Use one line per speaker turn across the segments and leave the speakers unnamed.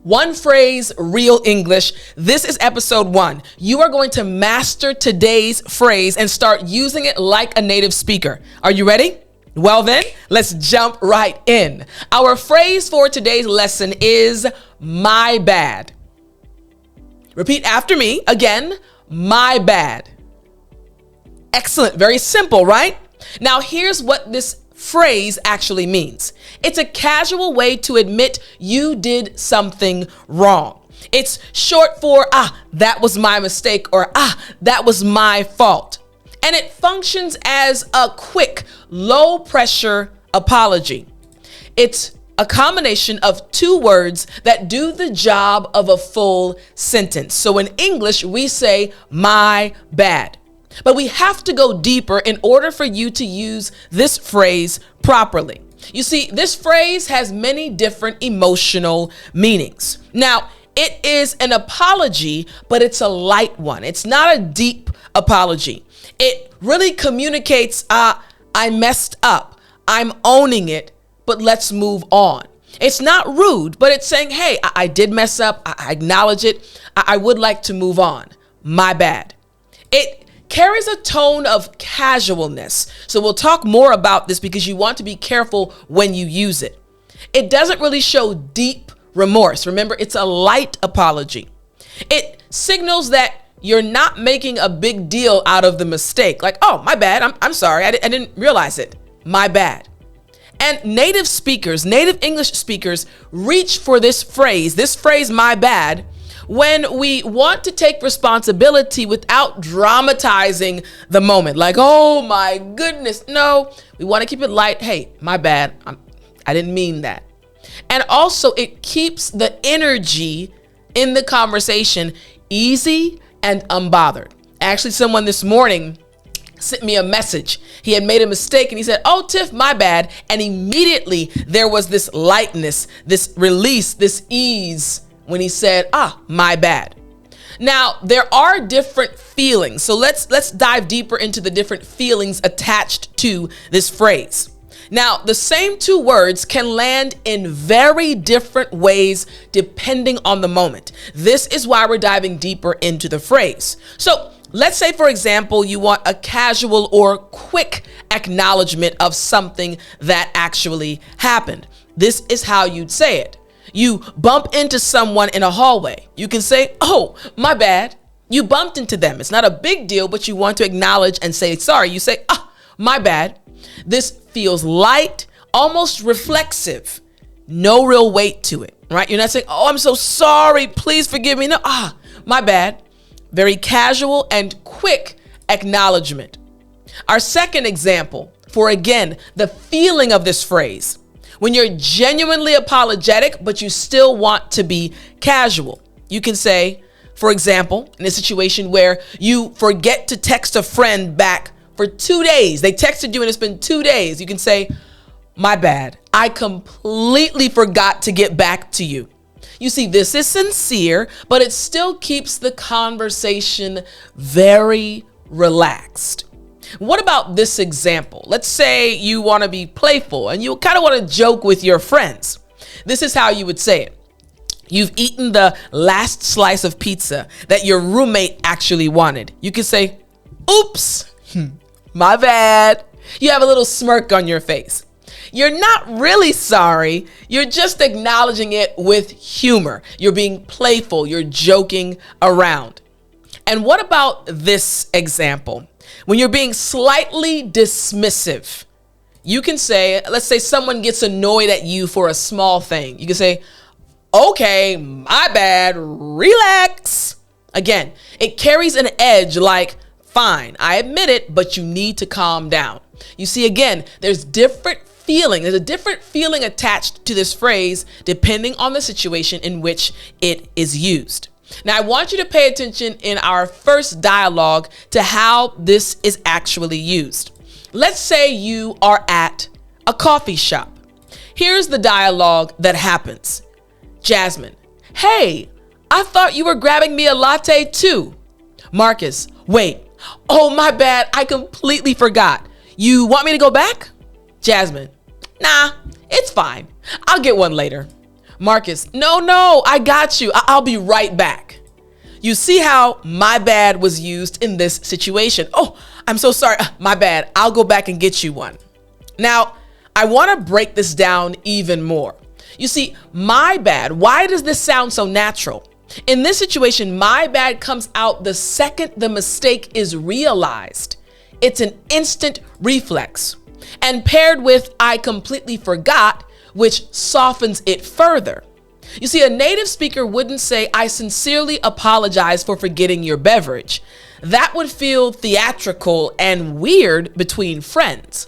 One phrase, real English. This is episode 1. You are going to master today's phrase and start using it like a native speaker. Are you ready? Well then, let's jump right in. Our phrase for today's lesson is my bad. Repeat after me. Again, my bad. Excellent. Very simple, right? Now here's what this phrase actually means. It's a casual way to admit you did something wrong. It's short for, that was my mistake, or that was my fault. And it functions as a quick, low pressure apology. It's a combination of two words that do the job of a full sentence. So in English, we say my bad. But we have to go deeper in order for you to use this phrase properly. You see, this phrase has many different emotional meanings. Now, it is an apology, but it's a light one. It's not a deep apology. It really communicates, I messed up. I'm owning it, but let's move on. It's not rude, but it's saying, hey, I did mess up. I acknowledge it. I would like to move on. My bad. It carries a tone of casualness. So we'll talk more about this because you want to be careful when you use it. It doesn't really show deep remorse. Remember, it's a light apology. It signals that you're not making a big deal out of the mistake. Like, oh, my bad. I'm sorry. I didn't realize it. My bad. And native English speakers reach for this phrase, my bad, when we want to take responsibility without dramatizing the moment. Like, oh my goodness. No, we want to keep it light. Hey, my bad. I didn't mean that. And also it keeps the energy in the conversation easy and unbothered. Actually, someone this morning sent me a message. He had made a mistake and he said, oh, Tiff, my bad. And immediately there was this lightness, this release, this ease when he said, my bad. Now, there are different feelings. So let's dive deeper into the different feelings attached to this phrase. Now, the same two words can land in very different ways depending on the moment. This is why we're diving deeper into the phrase. So let's say, for example, you want a casual or quick acknowledgement of something that actually happened. This is how you'd say it. You bump into someone in a hallway. You can say, oh, my bad. You bumped into them. It's not a big deal, but you want to acknowledge and say sorry. You say, my bad. This feels light, almost reflexive. No real weight to it, right? You're not saying, oh, I'm so sorry. Please forgive me. No, my bad. Very casual and quick acknowledgement. Our second example for, again, the feeling of this phrase. When you're genuinely apologetic, but you still want to be casual. You can say, for example, in a situation where you forget to text a friend back for 2 days. They texted you and it's been 2 days. You can say, my bad. I completely forgot to get back to you. You see, this is sincere, but it still keeps the conversation very relaxed. What about this example? Let's say you want to be playful and you kind of want to joke with your friends. This is how you would say it. You've eaten the last slice of pizza that your roommate actually wanted. You could say, oops, my bad. You have a little smirk on your face. You're not really sorry. You're just acknowledging it with humor. You're being playful. You're joking around. And what about this example? When you're being slightly dismissive, you can say, let's say someone gets annoyed at you for a small thing. You can say, okay, my bad, relax. Again, it carries an edge like, fine, I admit it, but you need to calm down. You see, again, there's a different feeling attached to this phrase depending on the situation in which it is used. Now, I want you to pay attention in our first dialogue to how this is actually used. Let's say you are at a coffee shop. Here's the dialogue that happens. Jasmine, hey, I thought you were grabbing me a latte too. Marcus, wait, oh, my bad, I completely forgot. You want me to go back? Jasmine, nah, it's fine. I'll get one later. Marcus, no, I got you. I'll be right back. You see how my bad was used in this situation. Oh, I'm so sorry. My bad. I'll go back and get you one. Now, I want to break this down even more. You see, my bad, why does this sound so natural? In this situation, my bad comes out the second the mistake is realized. It's an instant reflex. And paired with I completely forgot, which softens it further. You see, a native speaker wouldn't say, I sincerely apologize for forgetting your beverage. That would feel theatrical and weird between friends.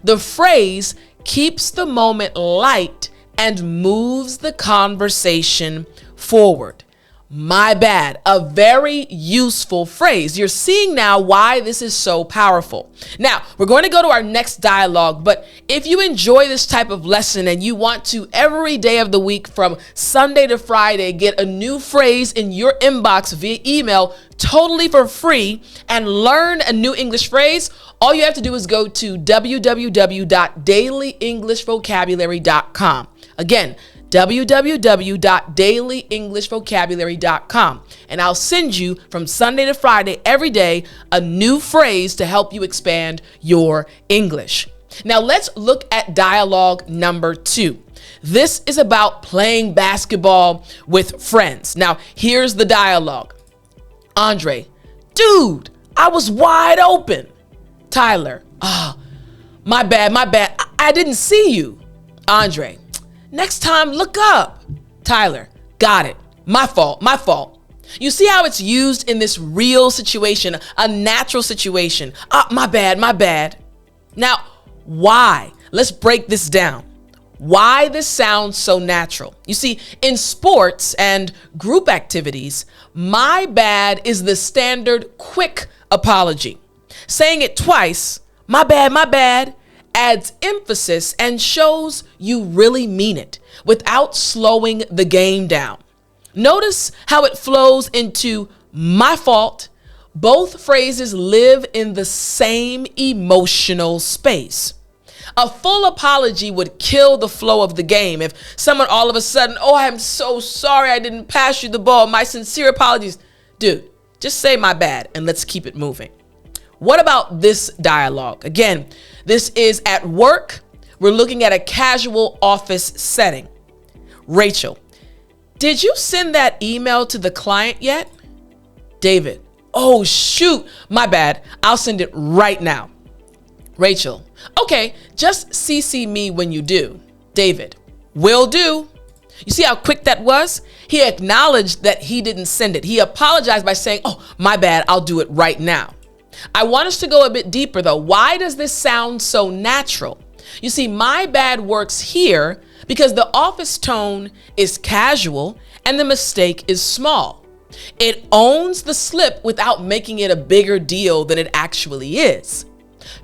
The phrase keeps the moment light and moves the conversation forward. My bad, a very useful phrase. You're seeing now why this is so powerful. Now, we're going to go to our next dialogue, but if you enjoy this type of lesson and you want to every day of the week from Sunday to Friday get a new phrase in your inbox via email totally for free and learn a new English phrase, all you have to do is go to www.dailyenglishvocabulary.com. Again, www.dailyenglishvocabulary.com, and I'll send you from Sunday to Friday every day a new phrase to help you expand your English. Now let's look at dialogue number 2. This is about playing basketball with friends. Now here's the dialogue. Andre, dude, I was wide open. Tyler, my bad. I didn't see you. Andre, next time, look up. Tyler, got it. My fault. You see how it's used in this real situation, a natural situation. My bad. Now, why? Let's break this down. Why this sounds so natural. You see, in sports and group activities, my bad is the standard quick apology. Saying it twice, my bad, adds emphasis and shows you really mean it without slowing the game down. Notice how it flows into my fault. Both phrases live in the same emotional space. A full apology would kill the flow of the game. If someone all of a sudden, I'm so sorry I didn't pass you the ball. My sincere apologies. Dude, just say my bad and let's keep it moving. What about this dialogue? Again, this is at work. We're looking at a casual office setting. Rachel, did you send that email to the client yet? David, oh shoot, my bad. I'll send it right now. Rachel, okay, just CC me when you do. David, will do. You see how quick that was? He acknowledged that he didn't send it. He apologized by saying, my bad, I'll do it right now. I want us to go a bit deeper though. Why does this sound so natural? You see, my bad works here because the office tone is casual and the mistake is small. It owns the slip without making it a bigger deal than it actually is.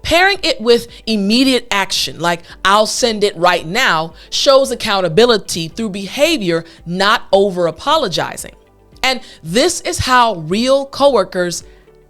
Pairing it with immediate action, like I'll send it right now, shows accountability through behavior, not over apologizing. And this is how real coworkers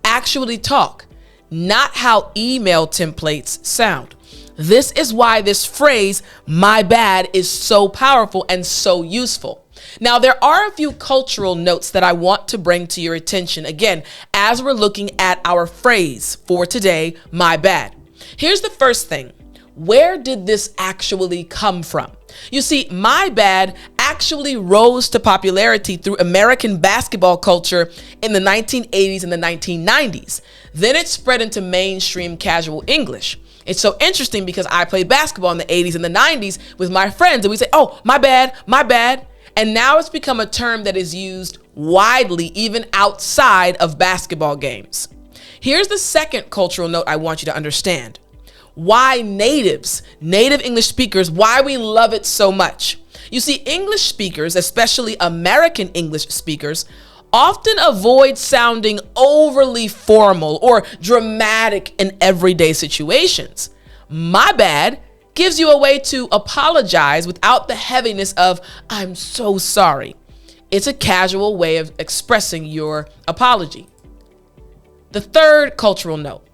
actually talk, not how email templates sound. This is why this phrase, my bad, is so powerful and so useful. Now, there are a few cultural notes that I want to bring to your attention, again, as we're looking at our phrase for today, my bad. Here's the first thing. Where did this actually come from? You see, my bad actually rose to popularity through American basketball culture in the 1980s and the 1990s. Then it spread into mainstream casual English. It's so interesting because I played basketball in the 80s and the 90s with my friends, and we say, my bad. And now it's become a term that is used widely, even outside of basketball games. Here's the second cultural note I want you to understand. Why native English speakers, why we love it so much. You see, English speakers, especially American English speakers, often avoid sounding overly formal or dramatic in everyday situations. My bad gives you a way to apologize without the heaviness of, I'm so sorry. It's a casual way of expressing your apology. The third cultural note,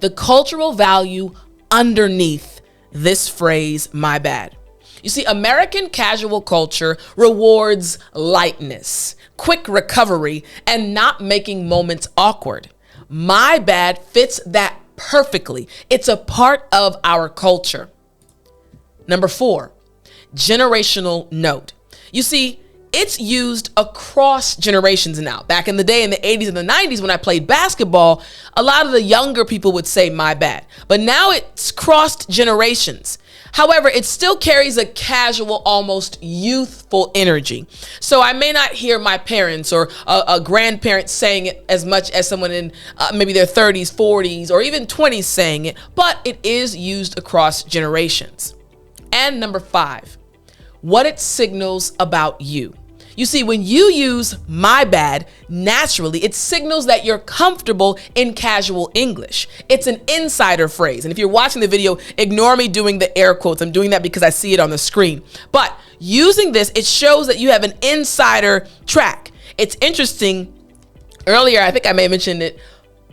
the cultural value underneath this phrase, my bad. You see, American casual culture rewards lightness, quick recovery, and not making moments awkward. My bad fits that perfectly. It's a part of our culture. Number 4, generational note. You see, it's used across generations now. Back in the day, in the 80s and the 90s, when I played basketball, a lot of the younger people would say my bad. But now it's crossed generations. However, it still carries a casual, almost youthful energy. So I may not hear my parents or a grandparent saying it as much as someone in maybe their 30s, 40s, or even 20s saying it, but it is used across generations. And number 5, what it signals about you. You see, when you use my bad, naturally, it signals that you're comfortable in casual English. It's an insider phrase. And if you're watching the video, ignore me doing the air quotes. I'm doing that because I see it on the screen. But using this, it shows that you have an insider track. It's interesting. Earlier, I think I may have mentioned it.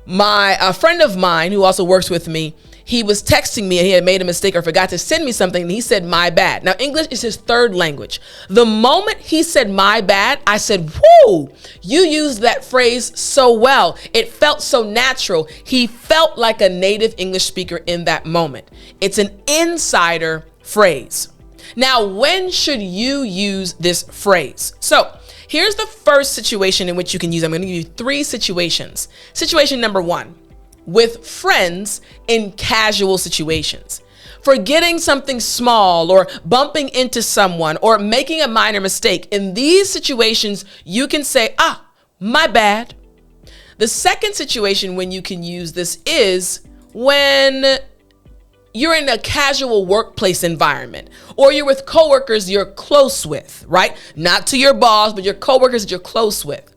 A friend of mine who also works with me, he was texting me and he had made a mistake or forgot to send me something, and he said my bad. Now, English is his third language. The moment he said my bad, I said, whoo, you used that phrase so well. It felt so natural. He felt like a native English speaker in that moment. It's an insider phrase. Now, when should you use this phrase? So here's the first situation in which you can use it. I'm going to give you 3 situations. Situation number 1. With friends in casual situations. Forgetting something small or bumping into someone or making a minor mistake. In these situations, you can say, my bad. The second situation when you can use this is when you're in a casual workplace environment or you're with coworkers you're close with, right? Not to your boss, but your coworkers that you're close with.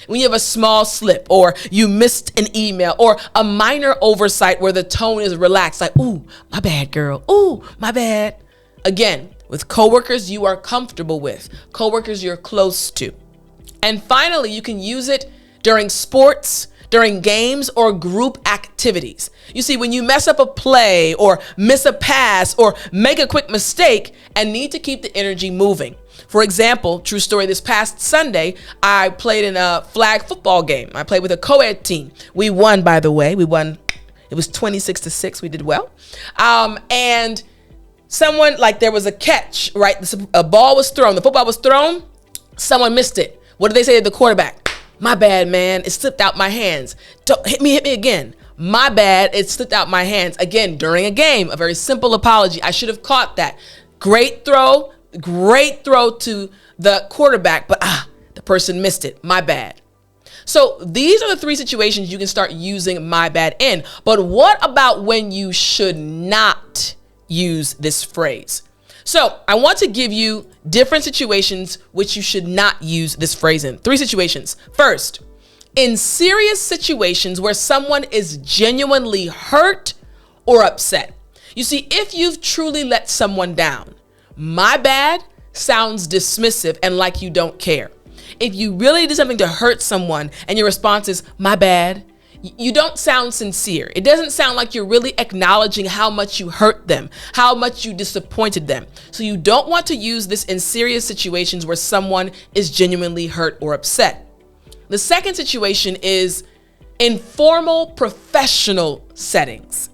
When you have a small slip or you missed an email or a minor oversight where the tone is relaxed, like, ooh, my bad, girl. Ooh, my bad. Again, with coworkers you are comfortable with, coworkers you're close to. And finally, you can use it during sports, during games or group activities. You see, when you mess up a play or miss a pass or make a quick mistake and need to keep the energy moving. For example, true story, this past Sunday, I played in a flag football game. I played with a co-ed team. We won, by the way. We won. It was 26-6. We did well. And someone, there was a catch, right? A ball was thrown. The football was thrown. Someone missed it. What did they say to the quarterback? My bad, man. It slipped out my hands. Don't hit me again. My bad. It slipped out my hands. Again, during a game, a very simple apology. I should have caught that. Great throw to the quarterback, but the person missed it. My bad. So these are the 3 situations you can start using my bad in. But what about when you should not use this phrase? So I want to give you different situations which you should not use this phrase in. 3 situations. First, in serious situations where someone is genuinely hurt or upset. You see, if you've truly let someone down, my bad sounds dismissive and like you don't care. If you really did something to hurt someone and your response is my bad, you don't sound sincere. It doesn't sound like you're really acknowledging how much you hurt them, how much you disappointed them. So you don't want to use this in serious situations where someone is genuinely hurt or upset. The second situation is informal professional settings.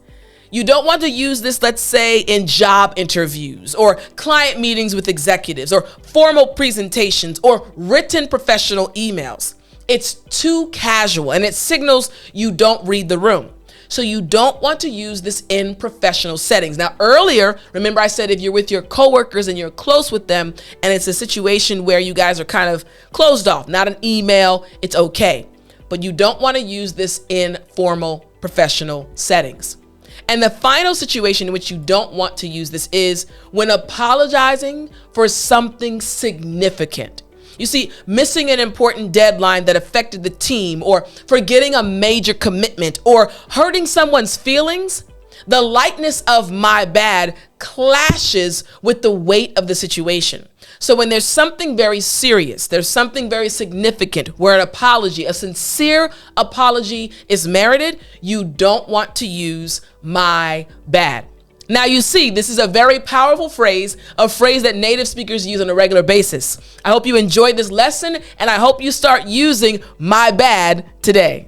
You don't want to use this, let's say, in job interviews or client meetings with executives or formal presentations or written professional emails. It's too casual and it signals you don't read the room. So you don't want to use this in professional settings. Now, earlier, remember I said if you're with your coworkers and you're close with them and it's a situation where you guys are kind of closed off, not an email, it's okay. But you don't want to use this in formal professional settings. And the final situation in which you don't want to use this is when apologizing for something significant. You see, missing an important deadline that affected the team or forgetting a major commitment or hurting someone's feelings, the lightness of my bad clashes with the weight of the situation. So when there's something very serious, there's something very significant where an apology, a sincere apology is merited, you don't want to use my bad. Now you see, this is a very powerful phrase, a phrase that native speakers use on a regular basis. I hope you enjoyed this lesson, and I hope you start using my bad today.